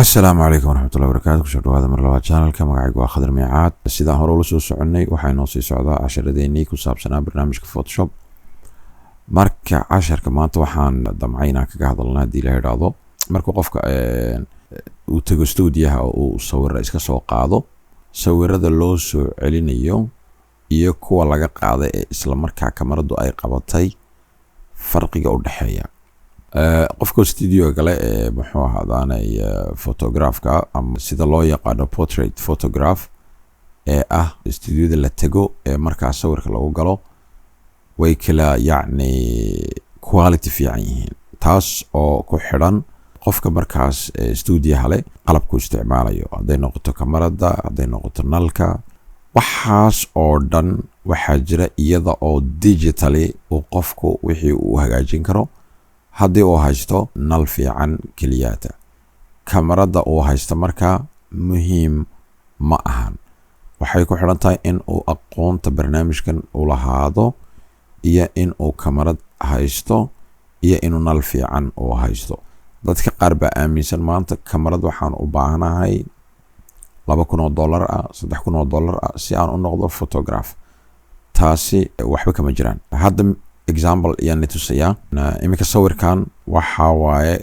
asalaamu calaykum waraxmatullahi wabarakaatu. kusoo dhawaada mar labaad channelka. magacaygu waa Khadar Miicaad. sidaan hore ula soo soconay waxaa inoo sii socdaa casharadeenii ku saabsanaa barnaamijka Photoshop. marka casharka maanta waxaan damcay inaan kaga hadalnaa haddii la idhaahdo marka qofka uu tago stuudiyaha oo uu sawirra iska soo qaado, sawirada loo soo celinayo iyo kuwa laga qaaday ee isla markaa kamaradu ay qabatay farqiga u dhexeeya. qofka studio gale ee muxuu ahaadaanay photograph-ka ama sida loo yaqaano portrait photograph ee studioda la tago ee markaa sawirka lagu galo way kala yacni quality fiican yihiin, taas oo ku xidhan qofka markaas studio leh qalabku isticmaalayo, hadday noqoto kamarada, hadday noqoto nalka, waxaas oo dhan waxaa jira iyada oo digitally uu qofku wixii uu hagaajin karo. haddii uu haysto nal fiican keliyaata, kamarada uu haysto markaa muhiim ma ahan. waxay ku xidhan tahay in uu aqoonta barnaamijkan u lahaado iyo in uu kamarad haysto iyo inuu nal fiican uu haysto. dadka qaar baa aaminsan maanta kamarad waxaan u baahanahay $2,000 $3,000 si aan u noqdo photograph. taasi waxba kama jiraan. hadda example ayaan tusayaa. iminka sawirkan waxaa waaye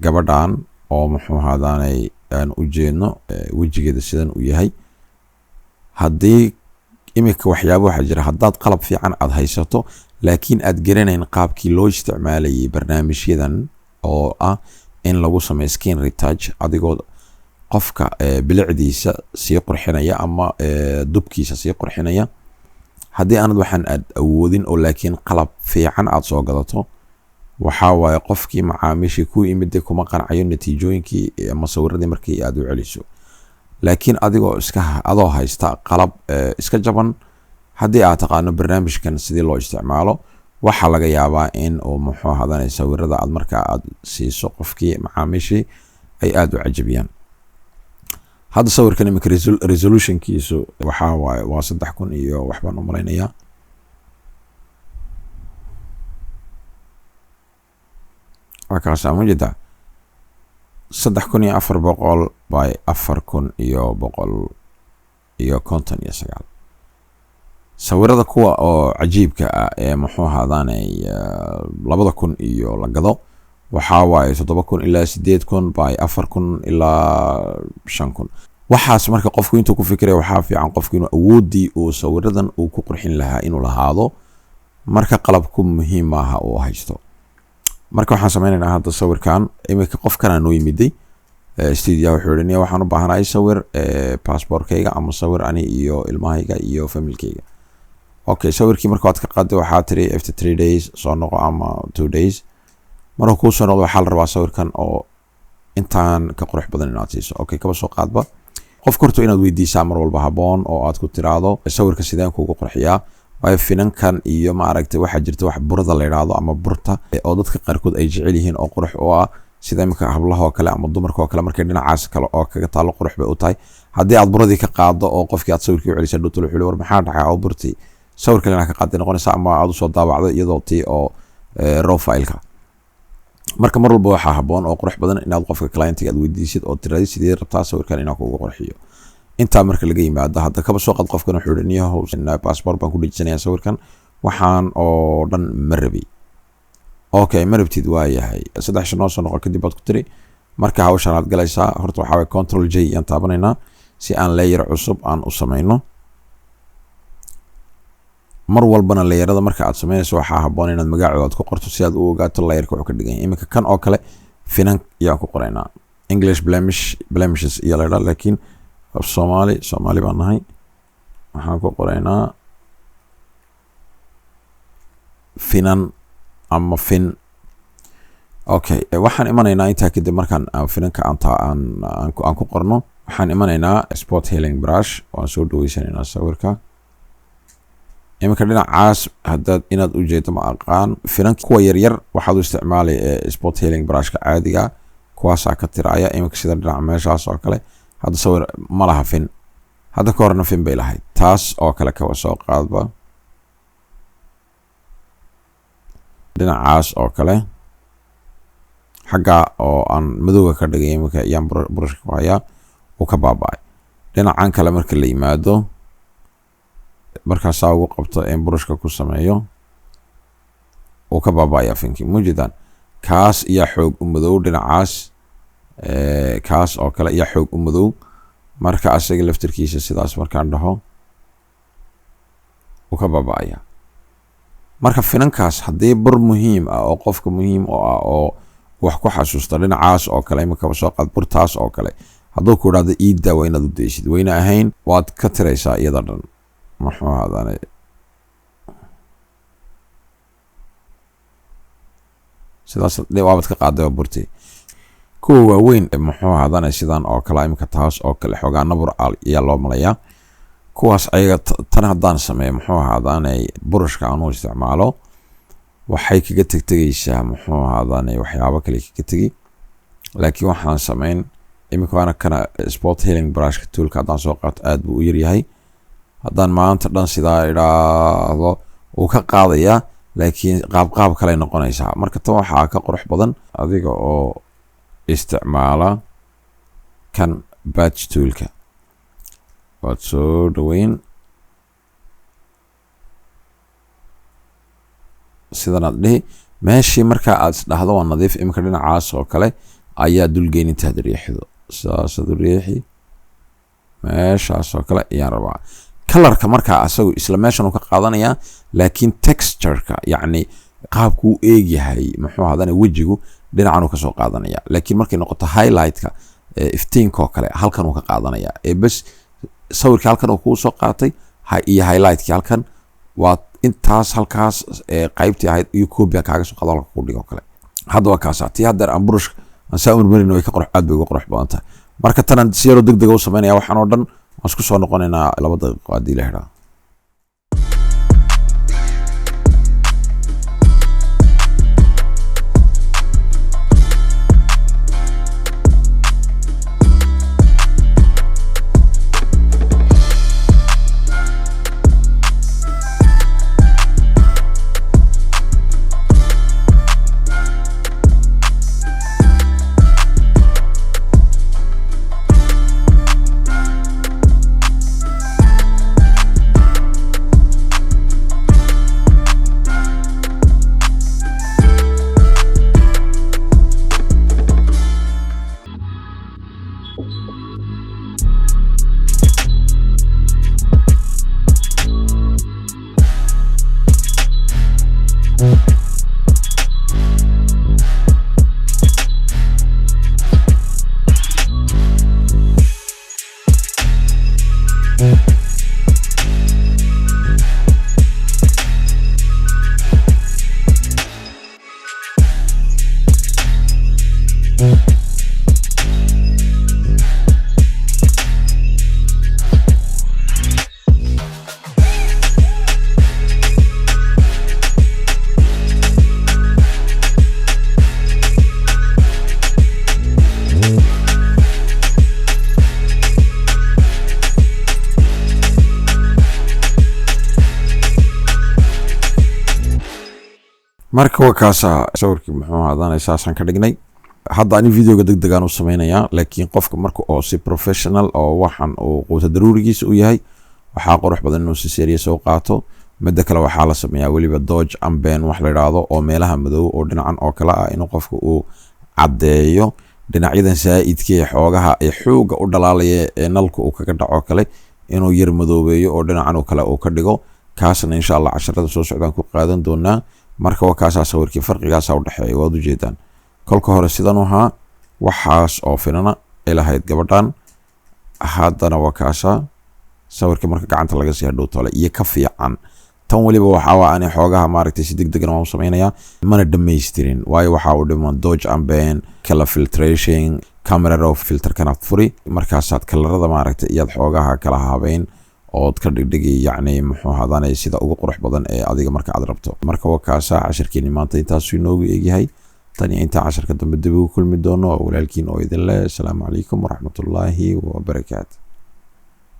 gabadhan oo muxuu ahaadaanay aan u jeedno wejigeeda sidan u yahay. haddii iminka waxyaabo waxaa jira haddaad qalab fiican aad haysato laakiin aad garanayn qaabkii loo isticmaalayay barnaamijyadan oo in lagu sameeyo skin retouch adigoo qofka bilicdiisa sii qurxinaya ama dubkiisa sii qurxinaya. haddii aanad waxaan aad awoodin oo laakiin qalab fiican aad soo gadato, waxaa waaye qofkii macaamiishii ku yimid kuma qancayo natiijooyinkii ama sawiradii markii aad u celiso. laakiin adoo haysta qalab iska jaban, haddii aad taqaano barnaamijkan sidii loo isticmaalo, waxaa laga yaabaa in uu muxuu ahaadana sawirada aad markaa aad siiso qofkii macaamiishii ay aad u cajabiyaan. hadda sawirkan iminka resolutionkiisu waxaa waaye waa 3,000 iyo waxbaan u malaynayaa. markaasa ma jeedaa 3,400 by 4,159. sawirada kuwa oo cajiibka ee muxuu ahaadaanay 2,000 iyo la gado waxaa waaye 7,000 ilaa 8,000 by 4,000 ilaa 5,000. waxaas marka qofku intuu ku fikiraya waxaa fiican qofku inuu awoodii uu sawiradan uu ku qurxin lahaa inuu lahaado marka qalabku muhiim maaha uu haysto. marka waxaan sameynaynaa hadda sawirkan iminka qofkana noo yimiday studio wuxuu yidhi waxaan u baahanahay sawir passportkayga ama sawir ani iyo ilmahayga iyo familkayga. okay, sawirkii marka waad ka qaaday waxaa tiri after 3 days soo noqo ama 2 days. marka kuu soo noqdo waxaa la rabaa sawirkan oo intaan ka qurux badan inaad siiso. okay, kaba soo qaadba qofka horta inaad weydiisaa mar walba haboon oo aad ku tiraahdo sawirka sideen kuugu qurxiyaa. waayo finankan iyo ma aragtay waxaa jirta wax burada la yidhaahdo ama burta oo dadka qaarkood ay jecel yihiin oo qurux oo sida iminka hablaha oo kale ama dumarka oo kale markay dhinacaas kale oo kaga taalo qurux bay u tahay. haddii aad buradii ka qaado oo qofkii aad sawirkii u celisay dhutul wuxuu war maxaa dhacay oo burtii sawir kale inaad ka qaaday noqonaysa ama aad u soo daabacdo iyadoo tii oo raw file-ka. marka mar walba waxaa haboon oo qurux badan inaad qofka client-ga aad weydiisid oo tiraahdo sidee rabtaa sawirkan inaan kuugu qurxiyo. intaa marka laga yimaado hadda kaba soo qaad qofkan wuxuu yidhi niyahow passport baan ku dhejisanayaa sawirkan waxaan oo dhan ma rabi. okay, ma rabtid waa yahay 3 shanoo soo noqon kadib baad ku tiri. marka hawshan aad galaysaa horta waxaa waye control J ayaan taabanaynaa si aan layer cusub aan u samayno. mar walbana layerada marka aad samaynayso waxaa haboon inaad magacooda ku qorto si aad u ogaato layerka wuxuu ka dhigan yahay. iminka kan oo kale finan ayaan ku qoraynaa English blemishes iyo la laakiin Soomaali baan nahay. waxaan ku qoraynaa finan ama fin. okay, waxaan imanaynaa intaa kadib markaan finanka aan ku qorno waxaan imanaynaa spot healing brush waan soo dhaweysanaynaa sawirka. iminka dhinacaas haddaad inaad u jeedo ma aqaan finanka kuwa yaryar waxaad u isticmaalay spot healing brushka caadiga kuwaasaa ka tiraya. iminka sida dhinaca meeshaas oo kale hadda sawir ma laha fin, hadda ka horna fin bay lahayd. taas oo kale kaba soo qaadba dhinacaas oo kale xagga oo aan madowga ka dhigay imika ayaan brushka ku hayaa uu ka baaba'ay. dhinacan kale marka la yimaado markaasaa ugu qabto in brushka ku sameeyo uu ka baaba'aya finki mujidan kaas iyo xoog u madow dhinacaas kaas oo kale iyo xoog u madow marka asaga laftirkiisa sidaas markaan dhaho uu ka baaba'aya. marka finankaas haddii bur muhiim ah oo qofka muhiim oo ah oo wax ku xasuusta dhinacaas oo kale imika soo qaad burtaas oo kale hadduu ku idhaahdo iidda waa inaad u deysid wayna ahayn waad ka tiraysaa iyada dhan muxuu ahaadane sidaas waabad ka qaaday waa burti. kuwa waaweyn muxuu ahaadane sidan oo kale imika taas oo kale xoogaa nabur ayaa loo malayaa kuwaas ayaga tan haddaan sameeyo muxuu ahaadane burushka aan u isticmaalo waxay kaga tegtegaysaa muxuu ahaadane waxyaabo kale kaga tegi. laakiin waxaan sameyn imika waana kana spot healing brushka toolka haddaan soo qaato aad buu u yaryahay. haddaan maanta dhan sidaa idhaahdo uu ka qaadayaa laakiin qaab kale noqonaysaa. marka tan waxaa ka qurux badan adiga oo isticmaala kan batch toolka waad soo dhaweyn sidan aad dhihi meeshii markaa aad isdhahdo waa nadiif imika dhinacaas oo kale ayaa dulgeyn intaad riixdo saasaad u riixi meeshaas oo kale ayaan rabaa. kalarka markaa asagu isla meeshan uu ka qaadanayaa laakiin textureka yacni qaabku u eegyahay muxuu ahaadane wejigu dhinacan uu kasoo qaadanaya. laakiin markay noqoto highlightka iftiinka oo kale halkan uu ka qaadanaya bes sawirkii halkan uu kuu soo qaatay iyo highlightkii halkan waa intaas halkaas qaybtii ahayd iyo copy kaaga soo qaado halka ku dhigo kale. hadda waa kaasa tii haddeer aan brush aan saa marmarin way ka qurux aad bay uga qurux badan tahay. marka tanan si yaro degdeg u sameynaya waxaan oo dhan waan isku soo noqonaynaa 2 daqiiqo haddii la xidhaa. marka waa kaasa sawirkii muxuu ahaadane saasaan ka dhignay. hadda ani videoga degdeg aan u sameynayaa laakiin qofka marka oo si professional oo waxan uu quuta daruurigiisa u yahay waxaa qurux badan inuu si serious u qaato. midda kale waxaa la sameeyaa weliba dodge amben wax la yidhaahdo oo meelaha madow oo dhinacan oo kale ah inuu qofka uu caddeeyo dhinacyadan saa'idkii xoogaha ee xooga u dhalaalaya ee nalka uu kaga dhaco kale inuu yar madoobeeyo oo dhinacan oo kale uu ka dhigo. kaasna insha Allah casharada soo socdaan ku qaadan doonaa. marka waa kaasa sawirkii farqigaas u dhaxeeyo waad u jeedaan. kolka hore sidan waxa waxaas oo finana ilahayd gabadhan haddana waa kaasa sawirkii marka gacanta laga sii hadhow tole iyo ka fiican tan waliba waxa aan xoogaha maaragtay si degdeg ah u sameynaya mana dhameystirin waayo waxa uu dhiman dodge amben color filtration camera raw filter kana furi markaasaad kalarada maaragtay iyad xoogaha kala habeyn ood ka dhigdhigi yacni muxuu ahaadane sida ugu qurux badan ee adiga marka aad rabto. marka waa kaasa casharkeeni maanta intaas inoogu eegyahay. tan iyo inta casharka dambe dib ugu kulmi doono walaalkiin oo idin leh. asalaamu calaykum waraxmatullaahi wabarakaatu.